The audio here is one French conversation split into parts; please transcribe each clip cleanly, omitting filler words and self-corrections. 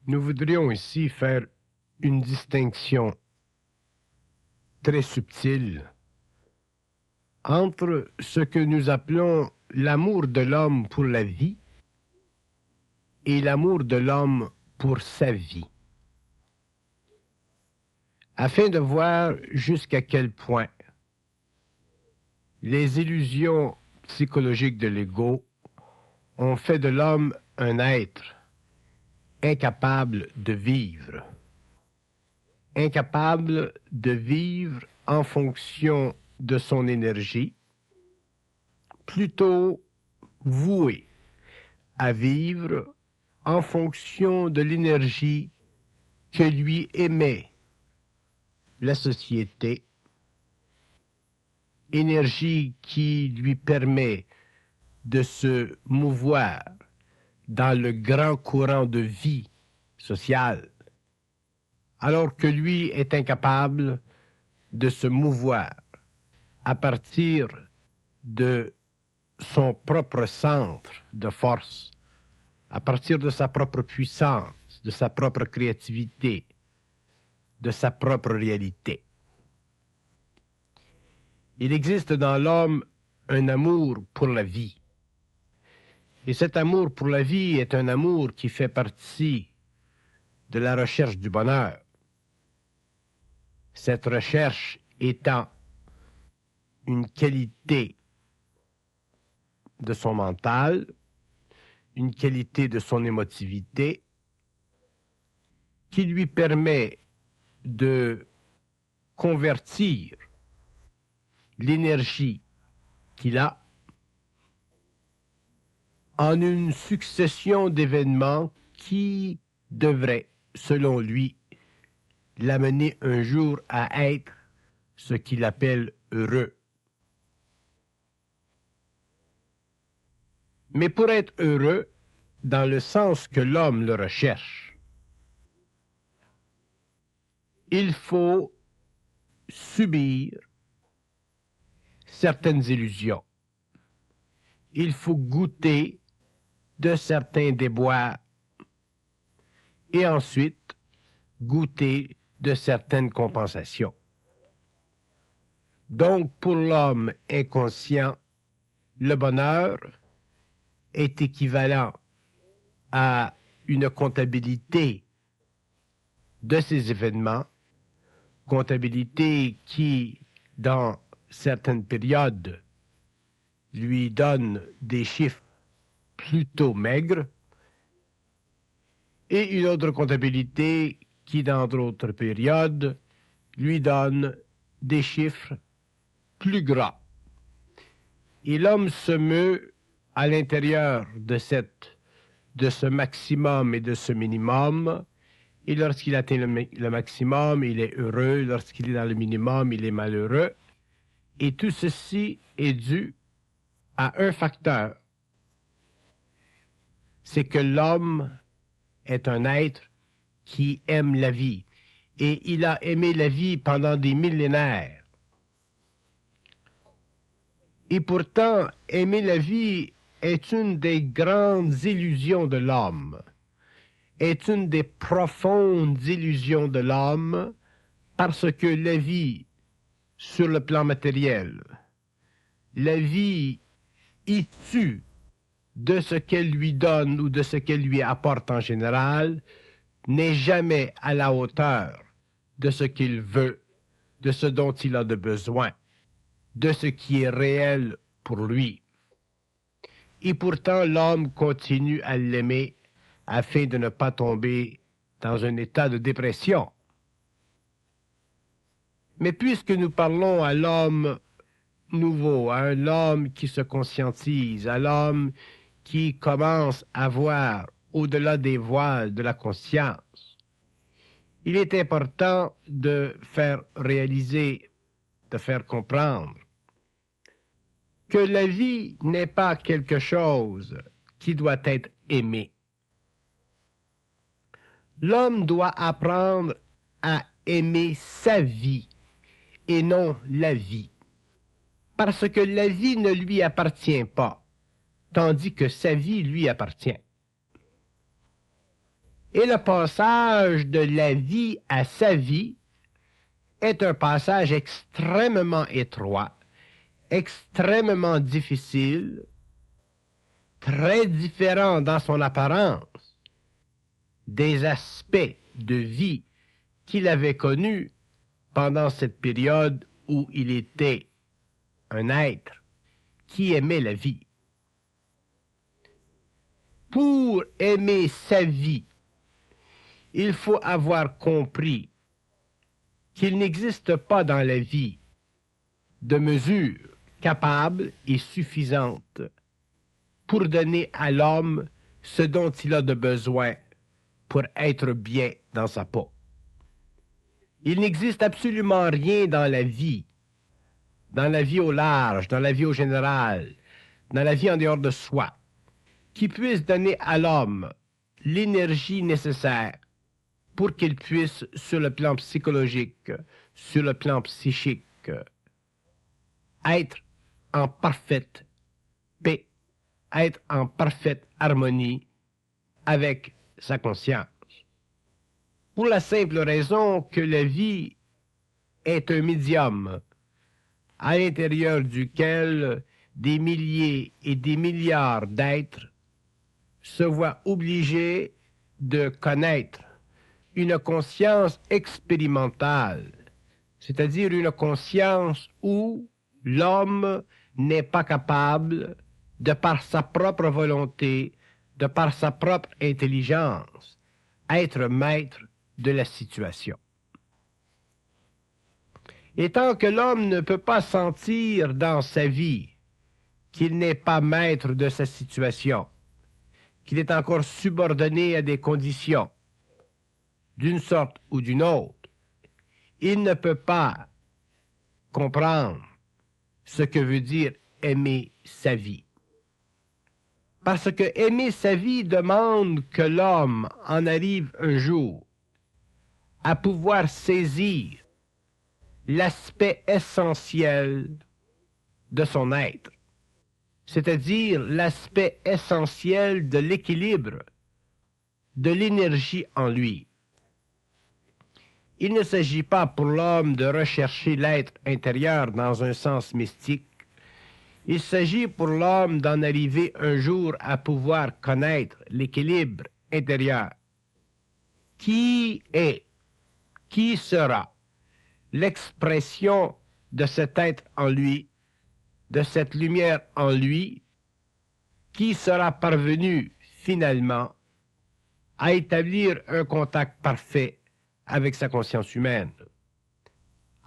Nous voudrions ici faire une distinction très subtile entre ce que nous appelons l'amour de l'homme pour la vie et l'amour de l'homme pour sa vie, afin de voir jusqu'à quel point les illusions psychologiques de l'ego ont fait de l'homme un être incapable de vivre en fonction de son énergie, plutôt voué à vivre en fonction de l'énergie que lui émet la société, énergie qui lui permet de se mouvoir dans le grand courant de vie sociale, alors que lui est incapable de se mouvoir à partir de son propre centre de force, à partir de sa propre puissance, de sa propre créativité, de sa propre réalité. Il existe dans l'homme un amour pour la vie. Et cet amour pour la vie est un amour qui fait partie de la recherche du bonheur. Cette recherche étant une qualité de son mental, une qualité de son émotivité, qui lui permet de convertir l'énergie qu'il a en une succession d'événements qui devraient, selon lui, l'amener un jour à être ce qu'il appelle heureux. Mais pour être heureux, dans le sens que l'homme le recherche, il faut subir certaines illusions. Il faut goûter de certains déboires et ensuite goûter de certaines compensations. Donc, pour l'homme inconscient, le bonheur est équivalent à une comptabilité de ces événements, comptabilité qui, dans certaines périodes, lui donne des chiffres plutôt maigres, et une autre comptabilité qui, dans d'autres périodes, lui donne des chiffres plus gras. Et l'homme se meut à l'intérieur de ce maximum et de ce minimum, et lorsqu'il atteint le maximum, il est heureux, lorsqu'il est dans le minimum, il est malheureux, et tout ceci est dû à un facteur, c'est que l'homme est un être qui aime la vie, et il a aimé la vie pendant des millénaires. Et pourtant, aimer la vie est une des grandes illusions de l'homme, est une des profondes illusions de l'homme, parce que la vie, sur le plan matériel, la vie issue de ce qu'elle lui donne ou de ce qu'elle lui apporte en général, n'est jamais à la hauteur de ce qu'il veut, de ce dont il a de besoin, de ce qui est réel pour lui. Et pourtant, l'homme continue à l'aimer afin de ne pas tomber dans un état de dépression. Mais puisque nous parlons à l'homme nouveau, à un homme qui se conscientise, à l'homme qui commence à voir au-delà des voiles de la conscience, il est important de faire réaliser, de faire comprendre que la vie n'est pas quelque chose qui doit être aimé. L'homme doit apprendre à aimer sa vie et non la vie, parce que la vie ne lui appartient pas, tandis que sa vie lui appartient. Et le passage de la vie à sa vie est un passage extrêmement étroit, extrêmement difficile, très différent dans son apparence des aspects de vie qu'il avait connus pendant cette période où il était un être qui aimait la vie. Pour aimer sa vie, il faut avoir compris qu'il n'existe pas dans la vie de mesure capable et suffisante pour donner à l'homme ce dont il a de besoin pour être bien dans sa peau. Il n'existe absolument rien dans la vie au large, dans la vie au général, dans la vie en dehors de soi, qui puisse donner à l'homme l'énergie nécessaire pour qu'il puisse, sur le plan psychologique, sur le plan psychique, être en parfaite paix, être en parfaite harmonie avec sa conscience. Pour la simple raison que la vie est un médium à l'intérieur duquel des milliers et des milliards d'êtres se voient obligés de connaître une conscience expérimentale, c'est-à-dire une conscience où l'homme n'est pas capable, de par sa propre volonté, de par sa propre intelligence, être maître de la situation. Et tant que l'homme ne peut pas sentir dans sa vie qu'il n'est pas maître de sa situation, qu'il est encore subordonné à des conditions, d'une sorte ou d'une autre, il ne peut pas comprendre ce que veut dire aimer sa vie. Parce que aimer sa vie demande que l'homme en arrive un jour à pouvoir saisir l'aspect essentiel de son être, c'est-à-dire l'aspect essentiel de l'équilibre, de l'énergie en lui. Il ne s'agit pas pour l'homme de rechercher l'être intérieur dans un sens mystique. Il s'agit pour l'homme d'en arriver un jour à pouvoir connaître l'équilibre intérieur. Qui est, qui sera l'expression de cet être en lui, de cette lumière en lui, qui sera parvenu finalement à établir un contact parfait avec sa conscience humaine.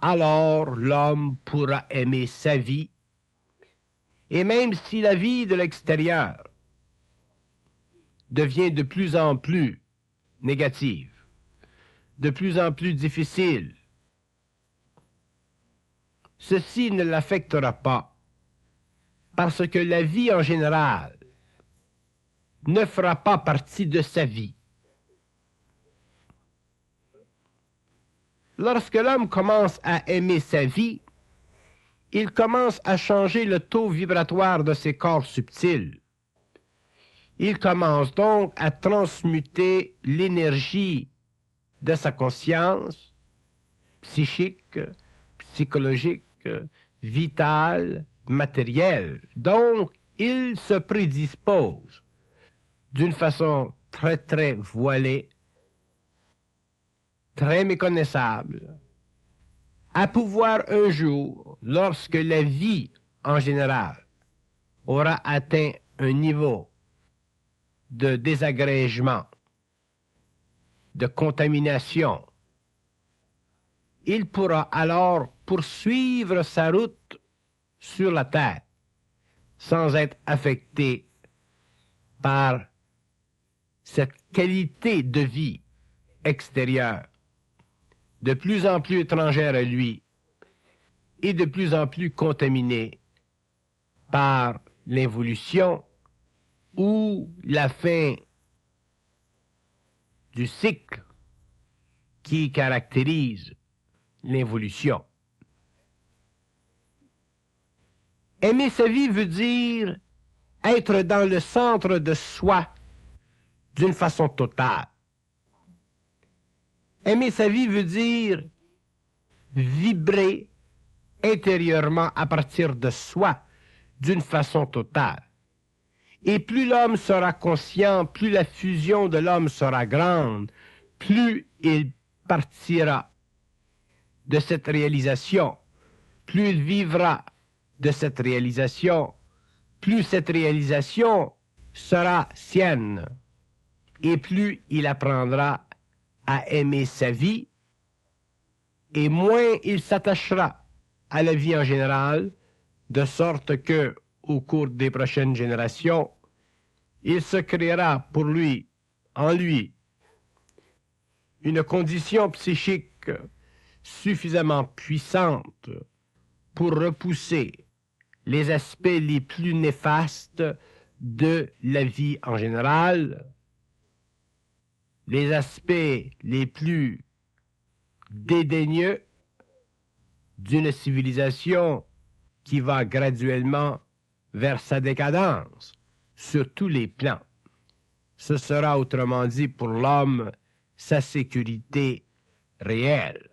Alors l'homme pourra aimer sa vie, et même si la vie de l'extérieur devient de plus en plus négative, de plus en plus difficile, ceci ne l'affectera pas, parce que la vie en général ne fera pas partie de sa vie. Lorsque l'homme commence à aimer sa vie, il commence à changer le taux vibratoire de ses corps subtils. Il commence donc à transmuter l'énergie de sa conscience psychique, psychologique, vitale, matérielle. Donc, il se prédispose d'une façon très, très voilée, très méconnaissable, à pouvoir un jour, lorsque la vie en général aura atteint un niveau de désagrégement, de contamination, il pourra alors poursuivre sa route sur la terre sans être affecté par cette qualité de vie extérieure de plus en plus étrangère à lui et de plus en plus contaminée par l'involution ou la fin du cycle qui caractérise l'involution. Aimer sa vie veut dire être dans le centre de soi d'une façon totale. Aimer sa vie veut dire vibrer intérieurement à partir de soi d'une façon totale. Et plus l'homme sera conscient, plus la fusion de l'homme sera grande, plus il partira de cette réalisation, plus il vivra de cette réalisation, plus cette réalisation sera sienne, et plus il apprendra à aimer sa vie, et moins il s'attachera à la vie en général, de sorte que, au cours des prochaines générations, il se créera pour lui, en lui, une condition psychique suffisamment puissante pour repousser les aspects les plus néfastes de la vie en général, les aspects les plus dédaigneux d'une civilisation qui va graduellement vers sa décadence sur tous les plans. Ce sera autrement dit pour l'homme sa sécurité réelle.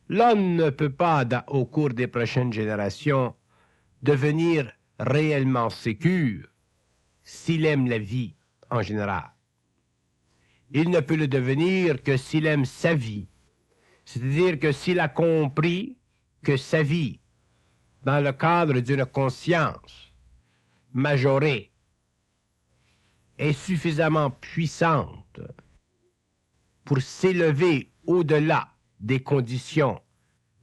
L'homme ne peut pas, au cours des prochaines générations, devenir réellement sécure s'il aime la vie en général. Il ne peut le devenir que s'il aime sa vie, c'est-à-dire que s'il a compris que sa vie, dans le cadre d'une conscience majorée, est suffisamment puissante pour s'élever au-delà des conditions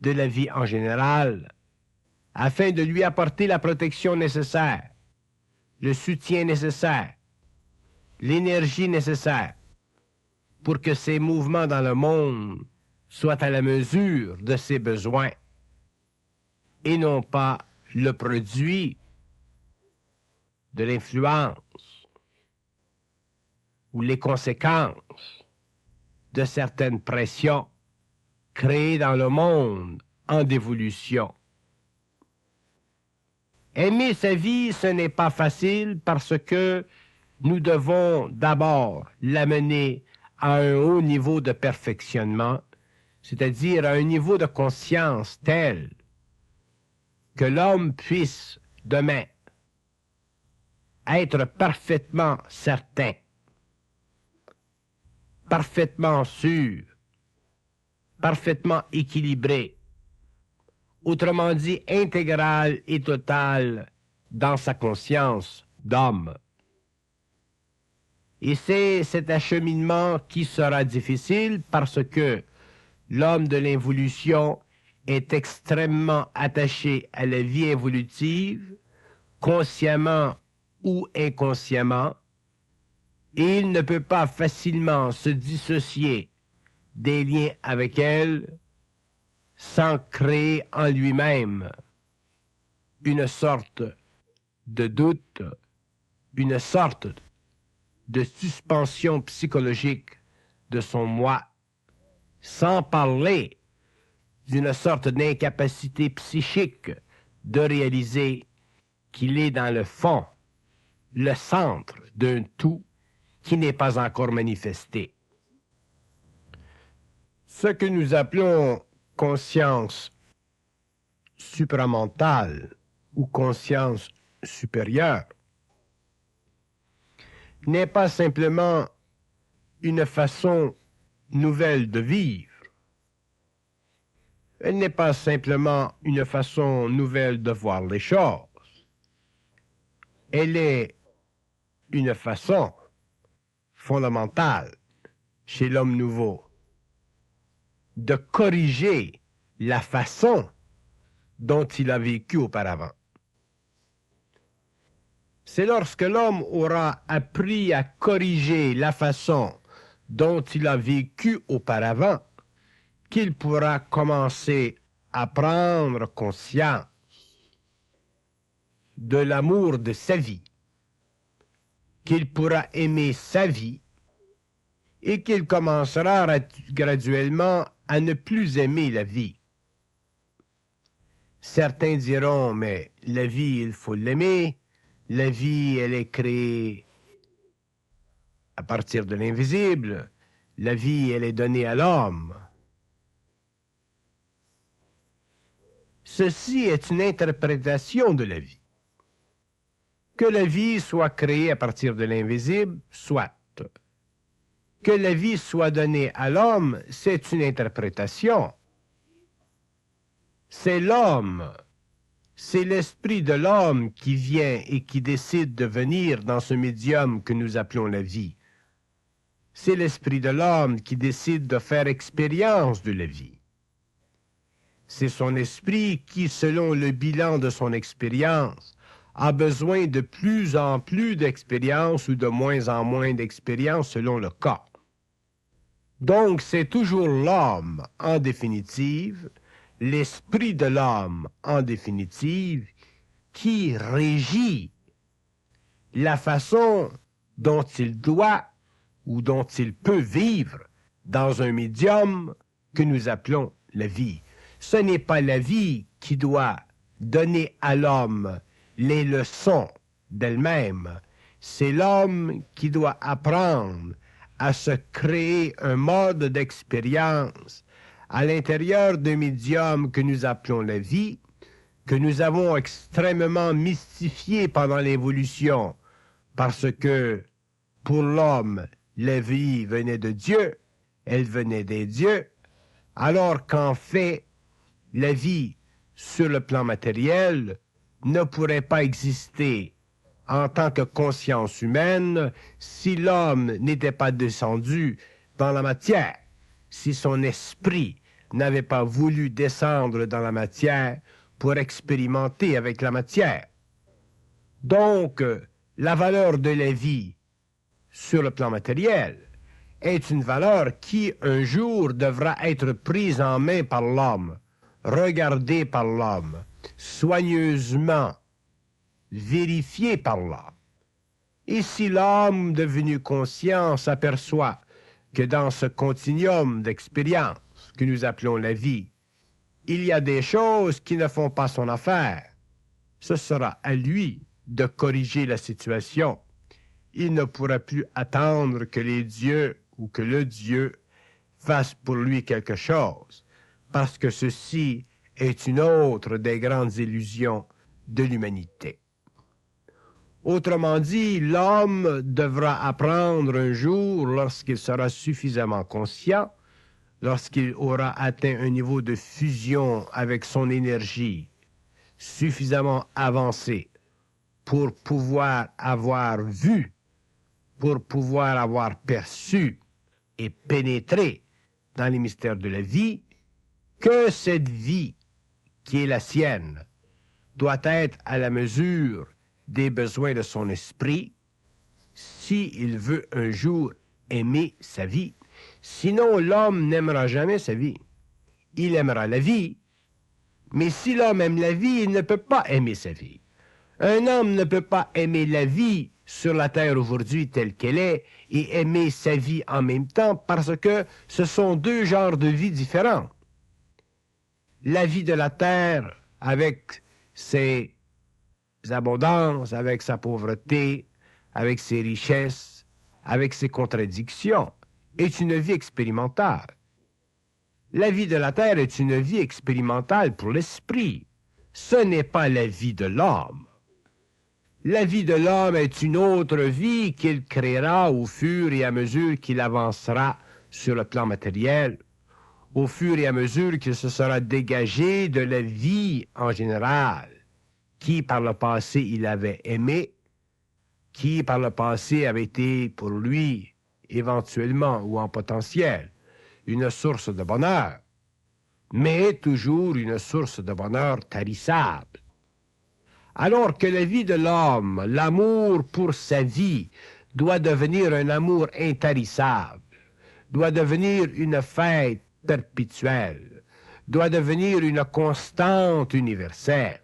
de la vie en général, afin de lui apporter la protection nécessaire, le soutien nécessaire, l'énergie nécessaire pour que ses mouvements dans le monde soient à la mesure de ses besoins et non pas le produit de l'influence ou les conséquences de certaines pressions créées dans le monde en dévolution. Aimer sa vie, ce n'est pas facile parce que nous devons d'abord l'amener à un haut niveau de perfectionnement, c'est-à-dire à un niveau de conscience tel que l'homme puisse demain être parfaitement certain, parfaitement sûr, parfaitement équilibré, autrement dit intégral et total dans sa conscience d'homme. Et c'est cet acheminement qui sera difficile parce que l'homme de l'involution est extrêmement attaché à la vie évolutive, consciemment ou inconsciemment, et il ne peut pas facilement se dissocier des liens avec elle sans créer en lui-même une sorte de doute, une sorte de suspension psychologique de son moi, sans parler d'une sorte d'incapacité psychique de réaliser qu'il est dans le fond, le centre d'un tout qui n'est pas encore manifesté. Ce que nous appelons conscience supramentale ou conscience supérieure n'est pas simplement une façon nouvelle de vivre. Elle n'est pas simplement une façon nouvelle de voir les choses. Elle est une façon fondamentale chez l'homme nouveau de corriger la façon dont il a vécu auparavant. C'est lorsque l'homme aura appris à corriger la façon dont il a vécu auparavant qu'il pourra commencer à prendre conscience de l'amour de sa vie, qu'il pourra aimer sa vie et qu'il commencera graduellement à ne plus aimer la vie. Certains diront, mais la vie, il faut l'aimer. La vie, elle est créée à partir de l'invisible. la vie, elle est donnée à l'homme. Ceci est une interprétation de la vie. Que la vie soit créée à partir de l'invisible, soit. Que la vie soit donnée à l'homme, c'est une interprétation. C'est l'homme, c'est l'esprit de l'homme qui vient et qui décide de venir dans ce médium que nous appelons la vie. C'est l'esprit de l'homme qui décide de faire expérience de la vie. C'est son esprit qui, selon le bilan de son expérience, a besoin de plus en plus d'expérience ou de moins en moins d'expérience selon le cas. Donc, c'est toujours l'homme, en définitive, l'esprit de l'homme, en définitive, qui régit la façon dont il doit ou dont il peut vivre dans un médium que nous appelons la vie. Ce n'est pas la vie qui doit donner à l'homme les leçons d'elle-même, c'est l'homme qui doit apprendre à se créer un mode d'expérience à l'intérieur d'un médium que nous appelons la vie, que nous avons extrêmement mystifié pendant l'évolution, parce que pour l'homme, la vie venait de Dieu, elle venait des dieux, alors qu'en fait, la vie sur le plan matériel ne pourrait pas exister en tant que conscience humaine si l'homme n'était pas descendu dans la matière, si son esprit n'avait pas voulu descendre dans la matière pour expérimenter avec la matière. Donc, la valeur de la vie sur le plan matériel est une valeur qui, un jour, devra être prise en main par l'homme, regardée par l'homme, soigneusement vérifiée par l'homme. Et si l'homme, devenu conscient, s'aperçoit que dans ce continuum d'expérience que nous appelons la vie, il y a des choses qui ne font pas son affaire, ce sera à lui de corriger la situation. Il ne pourra plus attendre que les dieux ou que le Dieu fasse pour lui quelque chose, parce que ceci est une autre des grandes illusions de l'humanité. Autrement dit, l'homme devra apprendre un jour, lorsqu'il sera suffisamment conscient, lorsqu'il aura atteint un niveau de fusion avec son énergie suffisamment avancé pour pouvoir avoir vu, pour pouvoir avoir perçu et pénétré dans les mystères de la vie, que cette vie qui est la sienne doit être à la mesure des besoins de son esprit s'il veut un jour aimer sa vie. Sinon, l'homme n'aimera jamais sa vie. Il aimera la vie, mais si l'homme aime la vie, il ne peut pas aimer sa vie. Un homme ne peut pas aimer la vie sur la terre aujourd'hui telle qu'elle est et aimer sa vie en même temps parce que ce sont deux genres de vie différents. La vie de la terre avec ses abondances, avec sa pauvreté, avec ses richesses, avec ses contradictions, est une vie expérimentale. La vie de la terre est une vie expérimentale pour l'esprit. Ce n'est pas la vie de l'homme. La vie de l'homme est une autre vie qu'il créera au fur et à mesure qu'il avancera sur le plan matériel, au fur et à mesure qu'il se sera dégagé de la vie en général, qui par le passé il avait aimé, qui par le passé avait été pour lui, éventuellement ou en potentiel, une source de bonheur, mais toujours une source de bonheur tarissable. Alors que la vie de l'homme, l'amour pour sa vie, doit devenir un amour intarissable, doit devenir une fête perpétuelle, doit devenir une constante universelle.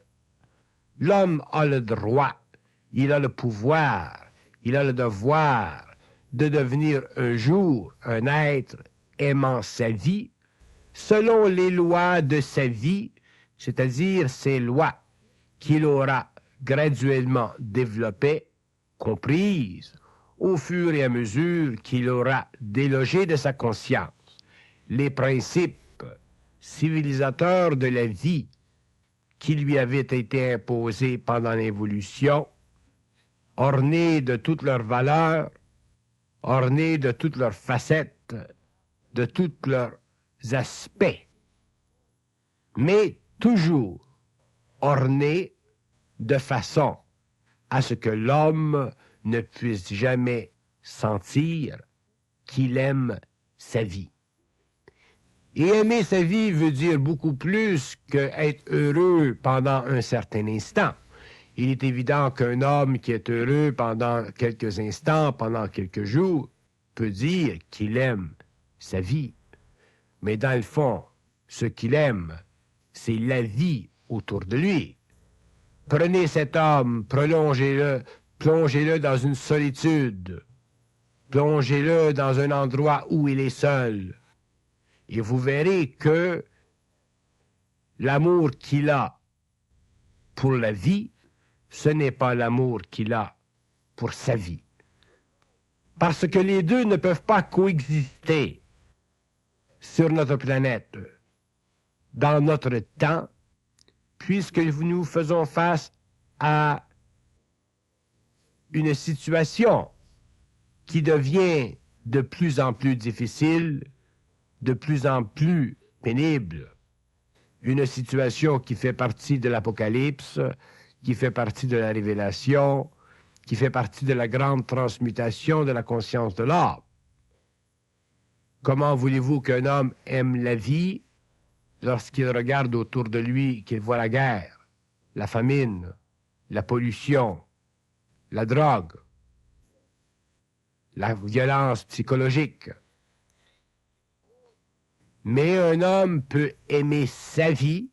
L'homme a le droit, il a le pouvoir, il a le devoir de devenir un jour un être aimant sa vie, selon les lois de sa vie, c'est-à-dire ces lois qu'il aura graduellement développées, comprises, au fur et à mesure qu'il aura délogé de sa conscience les principes civilisateurs de la vie qui lui avaient été imposés pendant l'évolution, ornés de toutes leurs valeurs, ornés de toutes leurs facettes, de tous leurs aspects, mais toujours ornés de façon à ce que l'homme ne puisse jamais sentir qu'il aime sa vie. Et aimer sa vie veut dire beaucoup plus qu'être heureux pendant un certain instant. Il est évident qu'un homme qui est heureux pendant quelques instants, pendant quelques jours, peut dire qu'il aime sa vie. Mais dans le fond, ce qu'il aime, c'est la vie autour de lui. Prenez cet homme, plongez-le dans une solitude, plongez-le dans un endroit où il est seul, et vous verrez que l'amour qu'il a pour la vie, ce n'est pas l'amour qu'il a pour sa vie. Parce que les deux ne peuvent pas coexister sur notre planète, dans notre temps, puisque nous faisons face à une situation qui devient de plus en plus difficile, de plus en plus pénible. Une situation qui fait partie de l'Apocalypse, qui fait partie de la Révélation, qui fait partie de la grande transmutation de la conscience de l'homme. Comment voulez-vous qu'un homme aime la vie lorsqu'il regarde autour de lui, qu'il voit la guerre, la famine, la pollution, la drogue, la violence psychologique? Mais un homme peut aimer sa vie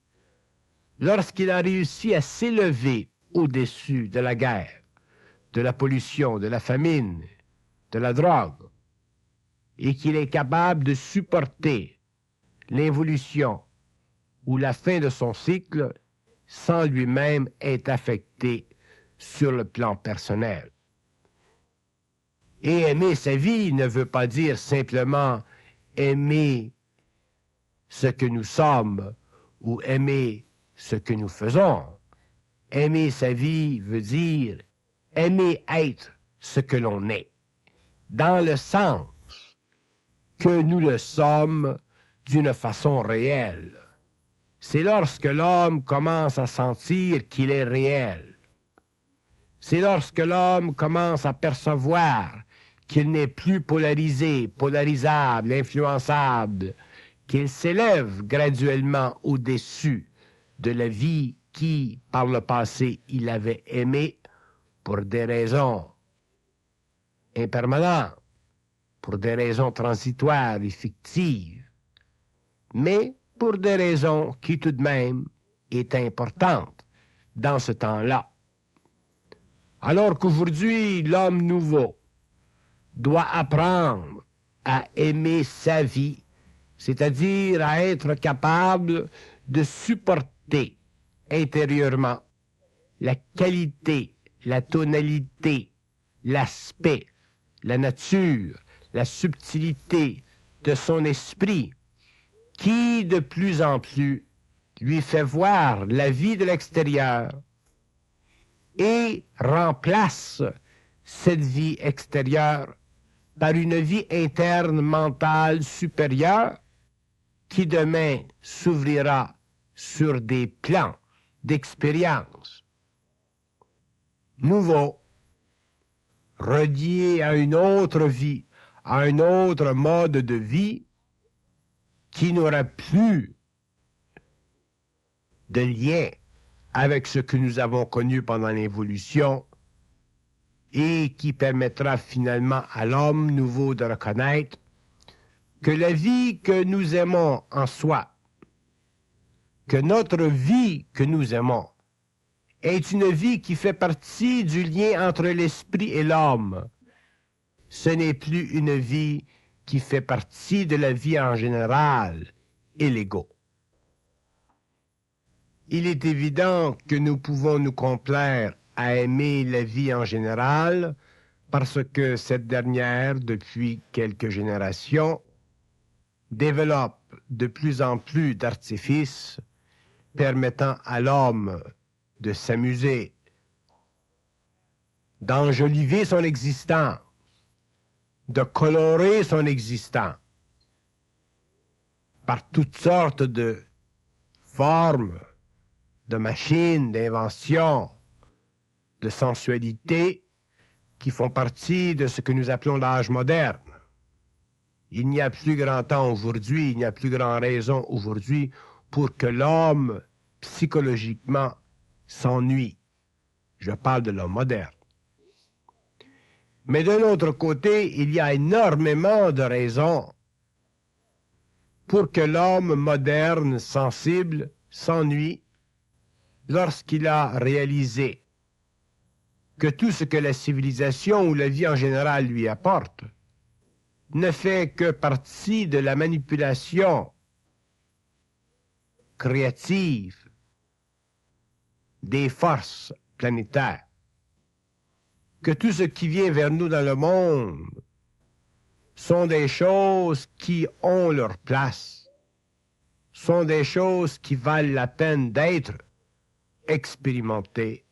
lorsqu'il a réussi à s'élever au-dessus de la guerre, de la pollution, de la famine, de la drogue, et qu'il est capable de supporter l'évolution ou la fin de son cycle sans lui-même être affecté sur le plan personnel. Et aimer sa vie ne veut pas dire simplement aimer ce que nous sommes ou aimer ce que nous faisons. Aimer sa vie veut dire aimer être ce que l'on est, dans le sens que nous le sommes d'une façon réelle. C'est lorsque l'homme commence à sentir qu'il est réel. C'est lorsque l'homme commence à percevoir qu'il n'est plus polarisé, polarisable, influençable, qu'il s'élève graduellement au-dessus de la vie qui, par le passé, il avait aimée pour des raisons impermanentes, pour des raisons transitoires et fictives, mais pour des raisons qui tout de même étaient importantes dans ce temps-là. Alors qu'aujourd'hui, l'homme nouveau doit apprendre à aimer sa vie, c'est-à-dire à être capable de supporter intérieurement la qualité, la tonalité, l'aspect, la nature, la subtilité de son esprit, qui de plus en plus lui fait voir la vie de l'extérieur et remplace cette vie extérieure par une vie interne mentale supérieure qui demain s'ouvrira sur des plans d'expérience nouveaux, reliés à une autre vie, à un autre mode de vie qui n'aura plus de lien avec ce que nous avons connu pendant l'évolution et qui permettra finalement à l'homme nouveau de reconnaître que la vie que nous aimons en soi, que notre vie que nous aimons, est une vie qui fait partie du lien entre l'esprit et l'homme. Ce n'est plus une vie qui fait partie de la vie en général et l'ego. Il est évident que nous pouvons nous complaire à aimer la vie en général parce que cette dernière, depuis quelques générations, développe de plus en plus d'artifices permettant à l'homme de s'amuser, d'enjoliver son existence, de colorer son existence par toutes sortes de formes, de machines, d'inventions, de sensualité qui font partie de ce que nous appelons l'âge moderne. Il n'y a plus grand temps aujourd'hui, il n'y a plus grand raison aujourd'hui pour que l'homme, psychologiquement, s'ennuie. Je parle de l'homme moderne. Mais d'un autre côté, il y a énormément de raisons pour que l'homme moderne, sensible, s'ennuie lorsqu'il a réalisé que tout ce que la civilisation ou la vie en général lui apporte ne fait que partie de la manipulation créative des forces planétaires, que tout ce qui vient vers nous dans le monde sont des choses qui ont leur place, sont des choses qui valent la peine d'être expérimentées,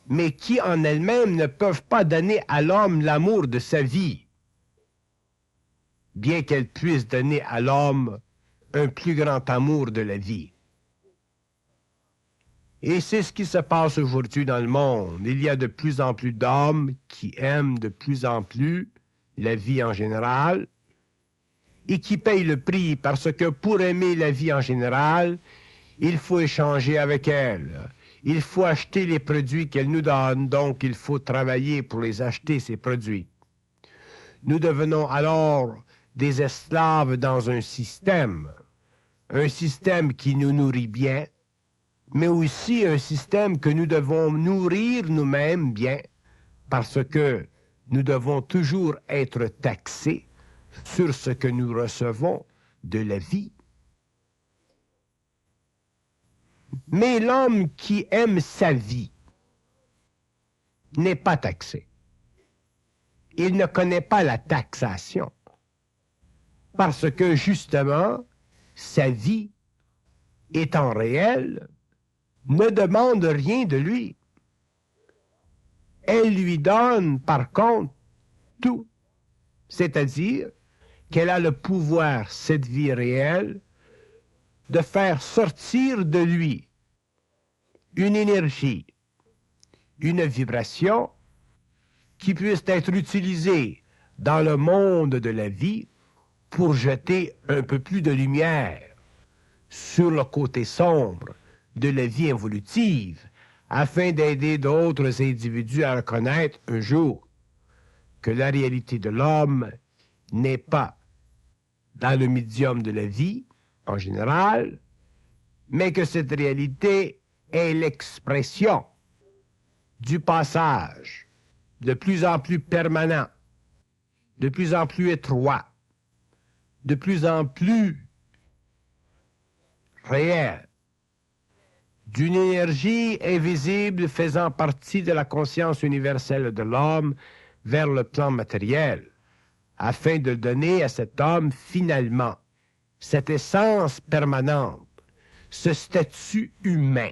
mais qui en elles-mêmes ne peuvent pas donner à l'homme l'amour de sa vie, bien qu'elles puissent donner à l'homme un plus grand amour de la vie. Et c'est ce qui se passe aujourd'hui dans le monde. Il y a de plus en plus d'hommes qui aiment de plus en plus la vie en général et qui payent le prix parce que pour aimer la vie en général, il faut échanger avec elle. Il faut acheter les produits qu'elle nous donne, donc il faut travailler pour les acheter, ces produits. Nous devenons alors des esclaves dans un système qui nous nourrit bien, mais aussi un système que nous devons nourrir nous-mêmes bien, parce que nous devons toujours être taxés sur ce que nous recevons de la vie. Mais l'homme qui aime sa vie n'est pas taxé. Il ne connaît pas la taxation, parce que justement, sa vie, étant réelle, ne demande rien de lui. Elle lui donne, par contre, tout. C'est-à-dire qu'elle a le pouvoir, cette vie réelle, de faire sortir de lui une énergie, une vibration qui puisse être utilisée dans le monde de la vie pour jeter un peu plus de lumière sur le côté sombre de la vie évolutive, afin d'aider d'autres individus à reconnaître un jour que la réalité de l'homme n'est pas dans le médium de la vie, en général, mais que cette réalité est l'expression du passage de plus en plus permanent, de plus en plus étroit, de plus en plus réel, d'une énergie invisible faisant partie de la conscience universelle de l'homme vers le plan matériel, afin de donner à cet homme finalement cette essence permanente, ce statut humain,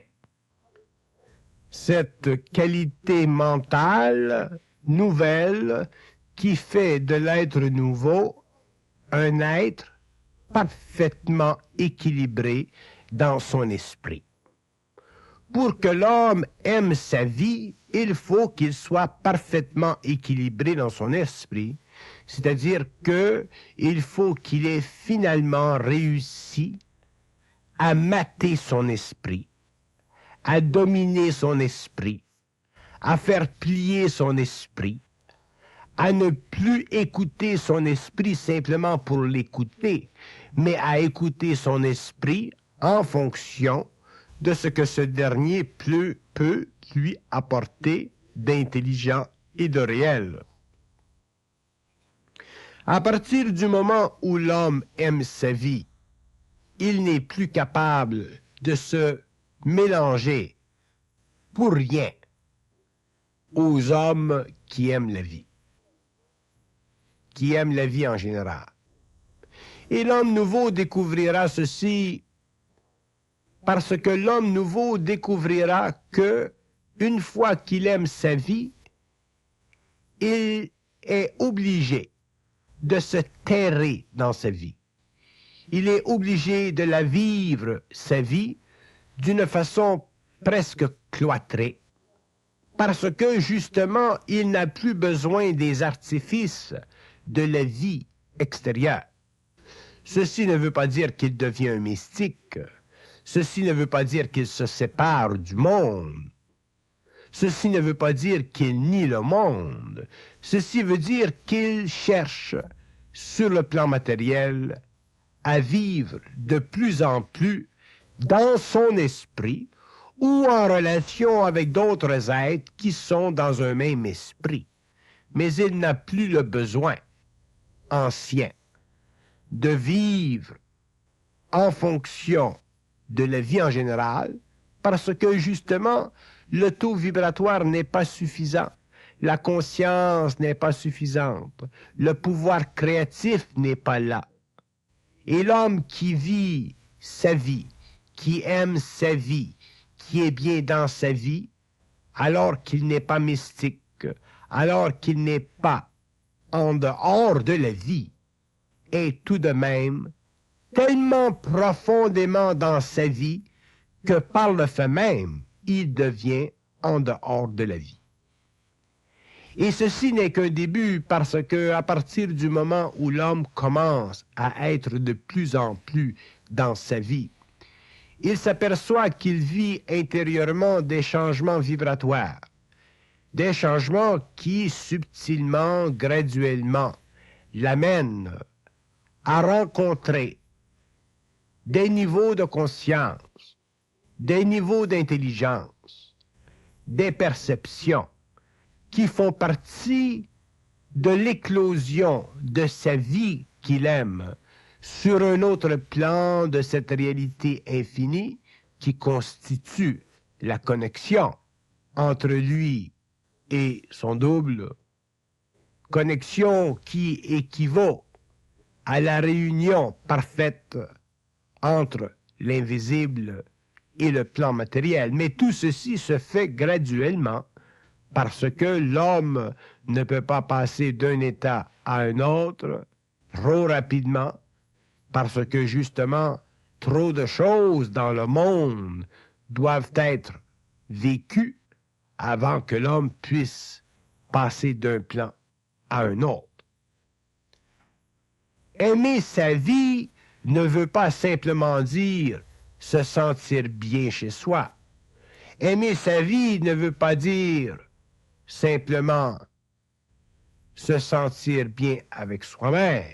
cette qualité mentale nouvelle qui fait de l'être nouveau un être parfaitement équilibré dans son esprit. Pour que l'homme aime sa vie, il faut qu'il soit parfaitement équilibré dans son esprit, c'est-à-dire qu'il faut qu'il ait finalement réussi à mater son esprit, à dominer son esprit, à faire plier son esprit, à ne plus écouter son esprit simplement pour l'écouter, mais à écouter son esprit en fonction de ce que ce dernier peut lui apporter d'intelligent et de réel. À partir du moment où l'homme aime sa vie, il n'est plus capable de se mélanger pour rien aux hommes qui aiment la vie. qui aime la vie en général. Et l'homme nouveau découvrira ceci parce que l'homme nouveau découvrira que, une fois qu'il aime sa vie, il est obligé de se terrer dans sa vie. Il est obligé de la vivre, sa vie, d'une façon presque cloîtrée, parce que, justement, il n'a plus besoin des artifices de la vie extérieure. Ceci ne veut pas dire qu'il devient un mystique. Ceci ne veut pas dire qu'il se sépare du monde. Ceci ne veut pas dire qu'il nie le monde. Ceci veut dire qu'il cherche, sur le plan matériel, à vivre de plus en plus dans son esprit ou en relation avec d'autres êtres qui sont dans un même esprit. Mais il n'a plus le besoin ancien de vivre en fonction de la vie en général, parce que justement, le taux vibratoire n'est pas suffisant, la conscience n'est pas suffisante, le pouvoir créatif n'est pas là. Et l'homme qui vit sa vie, qui aime sa vie, qui est bien dans sa vie, alors qu'il n'est pas mystique, alors qu'il n'est pas en dehors de la vie, est tout de même tellement profondément dans sa vie que par le fait même, il devient en dehors de la vie. Et ceci n'est qu'un début parce que à partir du moment où l'homme commence à être de plus en plus dans sa vie, il s'aperçoit qu'il vit intérieurement des changements vibratoires, des changements qui subtilement, graduellement, l'amènent à rencontrer des niveaux de conscience, des niveaux d'intelligence, des perceptions qui font partie de l'éclosion de sa vie qu'il aime sur un autre plan de cette réalité infinie qui constitue la connexion entre lui et son double, connexion qui équivaut à la réunion parfaite entre l'invisible et le plan matériel. Mais tout ceci se fait graduellement parce que l'homme ne peut pas passer d'un état à un autre trop rapidement, parce que justement, trop de choses dans le monde doivent être vécues avant que l'homme puisse passer d'un plan à un autre. Aimer sa vie ne veut pas simplement dire se sentir bien chez soi. Aimer sa vie ne veut pas dire simplement se sentir bien avec soi-même.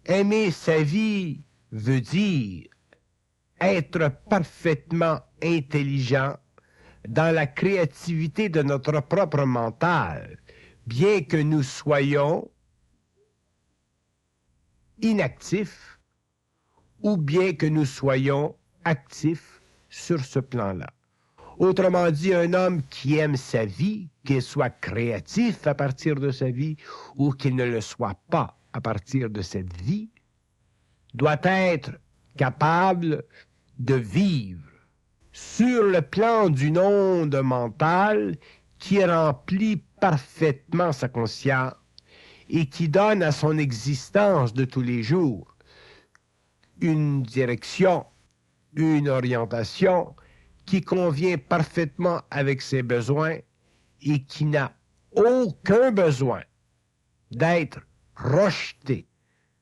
Aimer sa vie veut dire être parfaitement intelligent dans la créativité de notre propre mental, bien que nous soyons inactifs ou bien que nous soyons actifs sur ce plan-là. Autrement dit, un homme qui aime sa vie, qu'il soit créatif à partir de sa vie ou qu'il ne le soit pas à partir de cette vie, doit être capable de vivre sur le plan d'une onde mentale qui remplit parfaitement sa conscience et qui donne à son existence de tous les jours une direction, une orientation qui convient parfaitement avec ses besoins et qui n'a aucun besoin d'être rejeté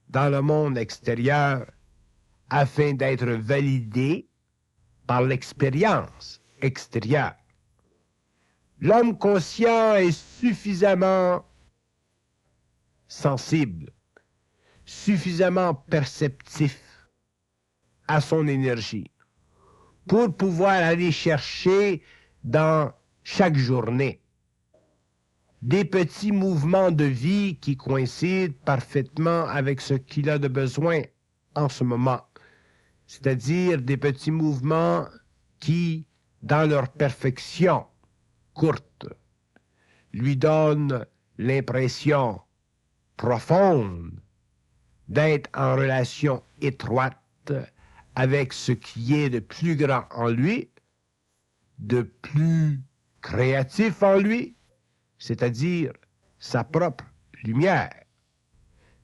dans le monde extérieur afin d'être validé par l'expérience extérieure. L'homme conscient est suffisamment sensible, suffisamment perceptif à son énergie pour pouvoir aller chercher dans chaque journée des petits mouvements de vie qui coïncident parfaitement avec ce qu'il a de besoin en ce moment. C'est-à-dire des petits mouvements qui, dans leur perfection courte, lui donnent l'impression profonde, d'être en relation étroite avec ce qui est de plus grand en lui, de plus créatif en lui, c'est-à-dire sa propre lumière.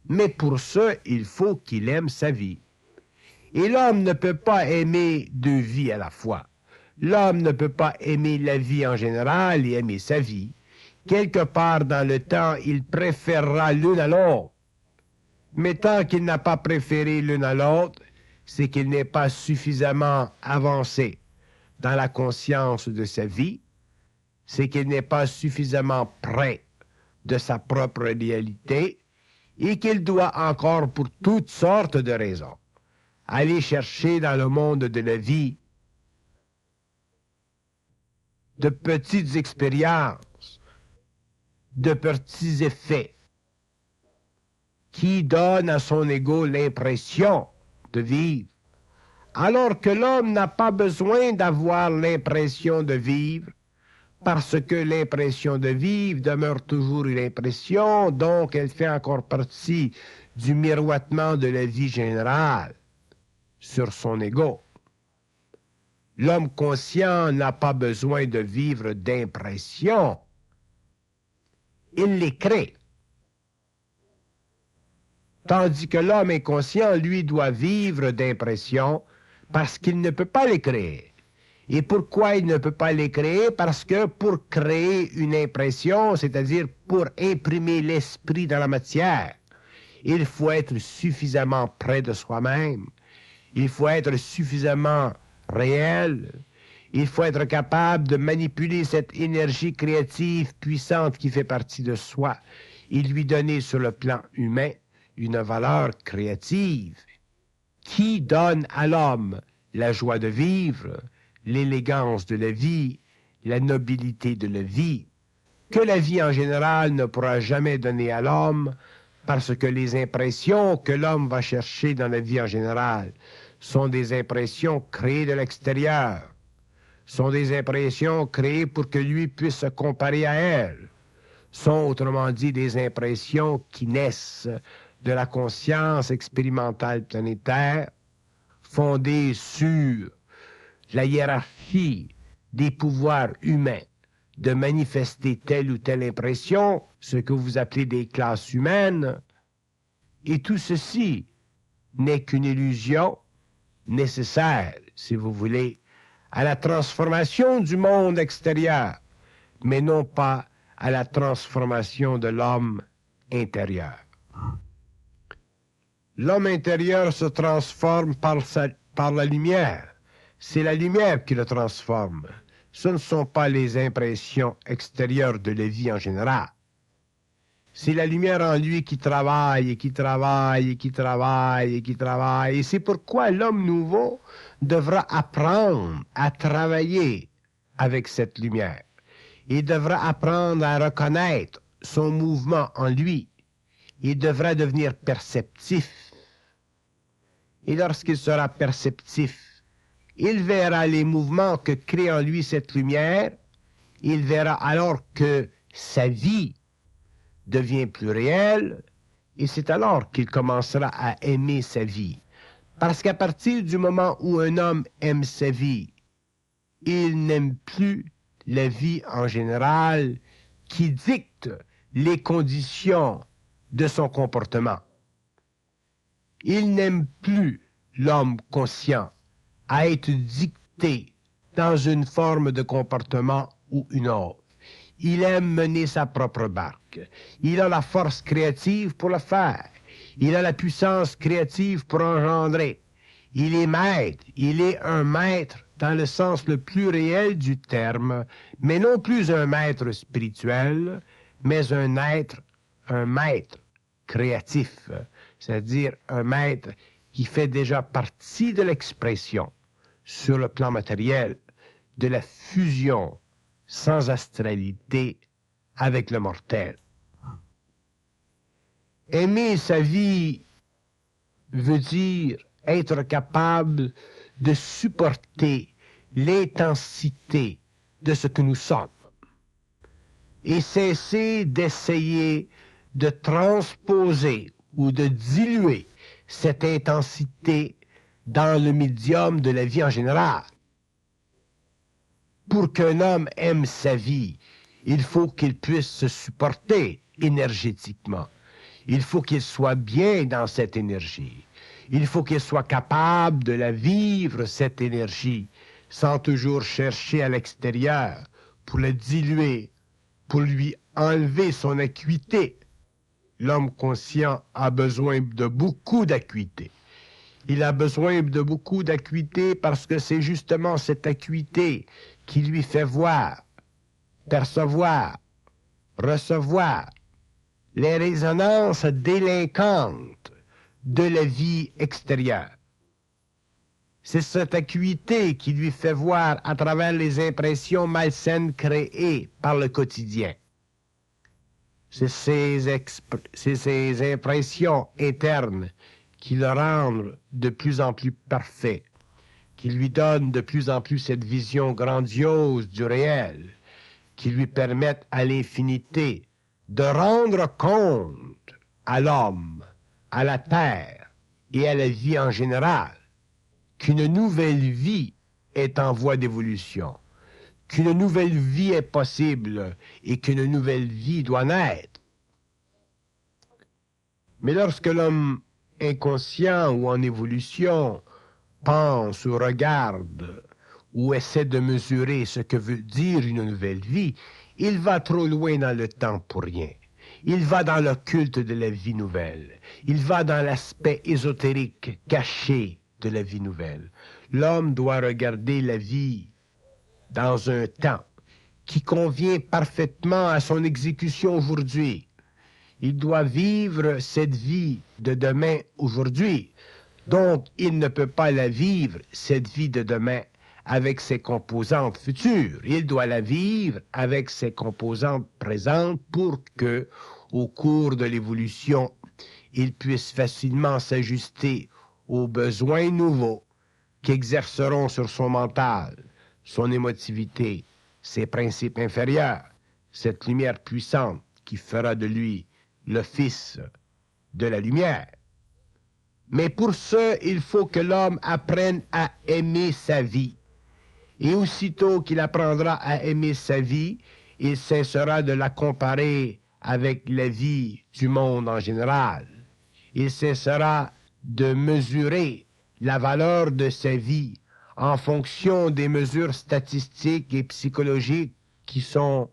Mais pour ça, il faut qu'il aime sa vie. Et l'homme ne peut pas aimer deux vies à la fois. L'homme ne peut pas aimer la vie en général et aimer sa vie. Quelque part dans le temps, il préférera l'une à l'autre. Mais tant qu'il n'a pas préféré l'une à l'autre, c'est qu'il n'est pas suffisamment avancé dans la conscience de sa vie, c'est qu'il n'est pas suffisamment près de sa propre réalité et qu'il doit encore, pour toutes sortes de raisons, aller chercher dans le monde de la vie de petites expériences, de petits effets qui donnent à son ego l'impression de vivre, alors que l'homme n'a pas besoin d'avoir l'impression de vivre, parce que l'impression de vivre demeure toujours une impression, donc elle fait encore partie du miroitement de la vie générale sur son ego. L'homme conscient n'a pas besoin de vivre d'impressions, il les crée. Tandis que l'homme inconscient, lui, doit vivre d'impressions parce qu'il ne peut pas les créer. Et pourquoi il ne peut pas les créer? Parce que pour créer une impression, c'est-à-dire pour imprimer l'esprit dans la matière, il faut être suffisamment près de soi-même, il faut être suffisamment réel, il faut être capable de manipuler cette énergie créative puissante qui fait partie de soi et lui donner sur le plan humain une valeur créative qui donne à l'homme la joie de vivre, l'élégance de la vie, la nobilité de la vie, que la vie en général ne pourra jamais donner à l'homme, parce que les impressions que l'homme va chercher dans la vie en général sont des impressions créées de l'extérieur, sont des impressions créées pour que lui puisse se comparer à elles, sont autrement dit des impressions qui naissent de la conscience expérimentale planétaire, fondée sur la hiérarchie des pouvoirs humains de manifester telle ou telle impression, ce que vous appelez des classes humaines, et tout ceci n'est qu'une illusion nécessaire, si vous voulez, à la transformation du monde extérieur, mais non pas à la transformation de l'homme intérieur. L'homme intérieur se transforme par la lumière. C'est la lumière qui le transforme. Ce ne sont pas les impressions extérieures de la vie en général. C'est la lumière en lui qui travaille et qui travaille et qui travaille et qui travaille. Et c'est pourquoi l'homme nouveau devra apprendre à travailler avec cette lumière. Il devra apprendre à reconnaître son mouvement en lui. Il devra devenir perceptif. Et lorsqu'il sera perceptif, il verra les mouvements que crée en lui cette lumière. Il verra alors que sa vie devient plus réelle, et c'est alors qu'il commencera à aimer sa vie. Parce qu'à partir du moment où un homme aime sa vie, il n'aime plus la vie en général qui dicte les conditions de son comportement. Il n'aime plus l'homme conscient à être dicté dans une forme de comportement ou une autre. Il aime mener sa propre barque. Il a la force créative pour le faire. Il a la puissance créative pour engendrer. Il est maître. Il est un maître dans le sens le plus réel du terme, mais non plus un maître spirituel, mais un maître créatif, c'est-à-dire un maître qui fait déjà partie de l'expression sur le plan matériel, de la fusion sans astralité avec le mortel. Aimer sa vie veut dire être capable de supporter l'intensité de ce que nous sommes et cesser d'essayer de transposer ou de diluer cette intensité dans le médium de la vie en général. Pour qu'un homme aime sa vie, il faut qu'il puisse se supporter énergétiquement. Il faut qu'il soit bien dans cette énergie. Il faut qu'il soit capable de la vivre, cette énergie, sans toujours chercher à l'extérieur pour la diluer, pour lui enlever son acuité. L'homme conscient a besoin de beaucoup d'acuité. Il a besoin de beaucoup d'acuité parce que c'est justement cette acuité qui lui fait voir, percevoir, recevoir les résonances délinquantes de la vie extérieure. C'est cette acuité qui lui fait voir à travers les impressions malsaines créées par le quotidien. C'est ces impressions internes qui le rendent de plus en plus parfait, qui lui donnent de plus en plus cette vision grandiose du réel, qui lui permettent à l'infinité de rendre compte à l'homme, à la terre et à la vie en général qu'une nouvelle vie est en voie d'évolution, qu'une nouvelle vie est possible et qu'une nouvelle vie doit naître. Mais lorsque l'homme inconscient ou en évolution pense ou regarde ou essaie de mesurer ce que veut dire une nouvelle vie, il va trop loin dans le temps pour rien. Il va dans le culte de la vie nouvelle. Il va dans l'aspect ésotérique caché de la vie nouvelle. L'homme doit regarder la vie dans un temps qui convient parfaitement à son exécution aujourd'hui. Il doit vivre cette vie de demain aujourd'hui. Donc, il ne peut pas la vivre, cette vie de demain, avec ses composantes futures. Il doit la vivre avec ses composantes présentes pour que, au cours de l'évolution, il puisse facilement s'ajuster aux besoins nouveaux qui exerceront sur son mental, son émotivité, ses principes inférieurs, cette lumière puissante qui fera de lui le fils de la lumière. Mais pour ce, il faut que l'homme apprenne à aimer sa vie. Et aussitôt qu'il apprendra à aimer sa vie, il cessera de la comparer avec la vie du monde en général. Il cessera de mesurer la valeur de sa vie en fonction des mesures statistiques et psychologiques qui sont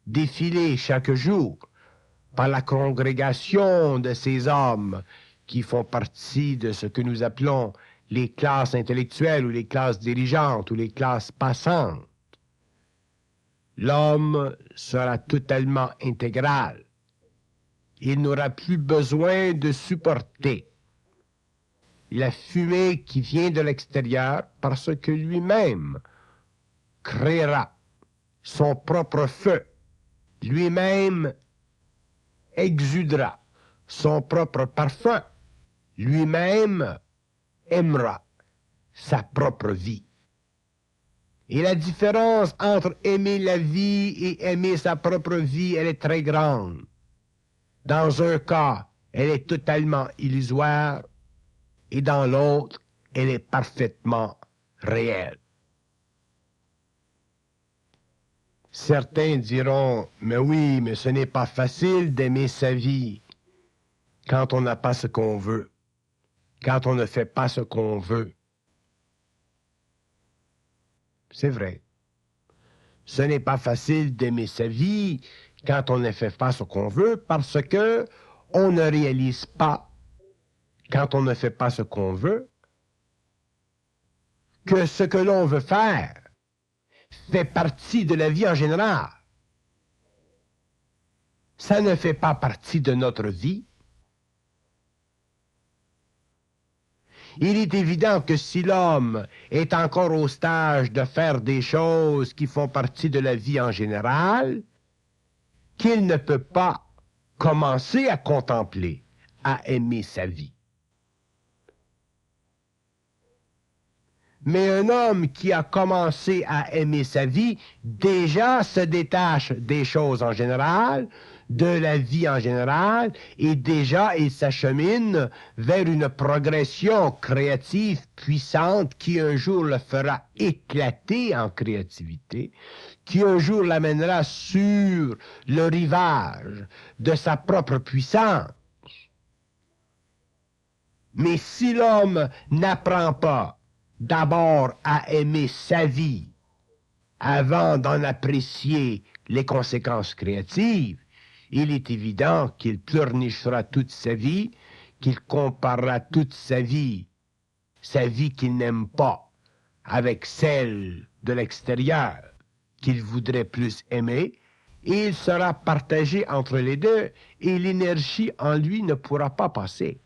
défilées chaque jour par la congrégation de ces hommes qui font partie de ce que nous appelons les classes intellectuelles ou les classes dirigeantes ou les classes passantes. L'homme sera totalement intégral. Il n'aura plus besoin de supporter la fumée qui vient de l'extérieur parce que lui-même créera son propre feu. Lui-même exudera son propre parfum. Lui-même aimera sa propre vie. Et la différence entre aimer la vie et aimer sa propre vie, elle est très grande. Dans un cas, elle est totalement illusoire et dans l'autre, elle est parfaitement réelle. Certains diront, mais oui, mais ce n'est pas facile d'aimer sa vie quand on n'a pas ce qu'on veut, quand on ne fait pas ce qu'on veut. C'est vrai. Ce n'est pas facile d'aimer sa vie quand on ne fait pas ce qu'on veut parce que on ne réalise pas, quand on ne fait pas ce qu'on veut, que ce que l'on veut faire fait partie de la vie en général. Ça ne fait pas partie de notre vie. Il est évident que si l'homme est encore au stage de faire des choses qui font partie de la vie en général, qu'il ne peut pas commencer à contempler, à aimer sa vie. Mais un homme qui a commencé à aimer sa vie déjà se détache des choses en général, de la vie en général, et déjà il s'achemine vers une progression créative puissante qui un jour le fera éclater en créativité, qui un jour l'amènera sur le rivage de sa propre puissance. Mais si l'homme n'apprend pas d'abord à aimer sa vie avant d'en apprécier les conséquences créatives, il est évident qu'il pleurnichera toute sa vie, qu'il comparera toute sa vie qu'il n'aime pas, avec celle de l'extérieur qu'il voudrait plus aimer, et il sera partagé entre les deux, et l'énergie en lui ne pourra pas passer.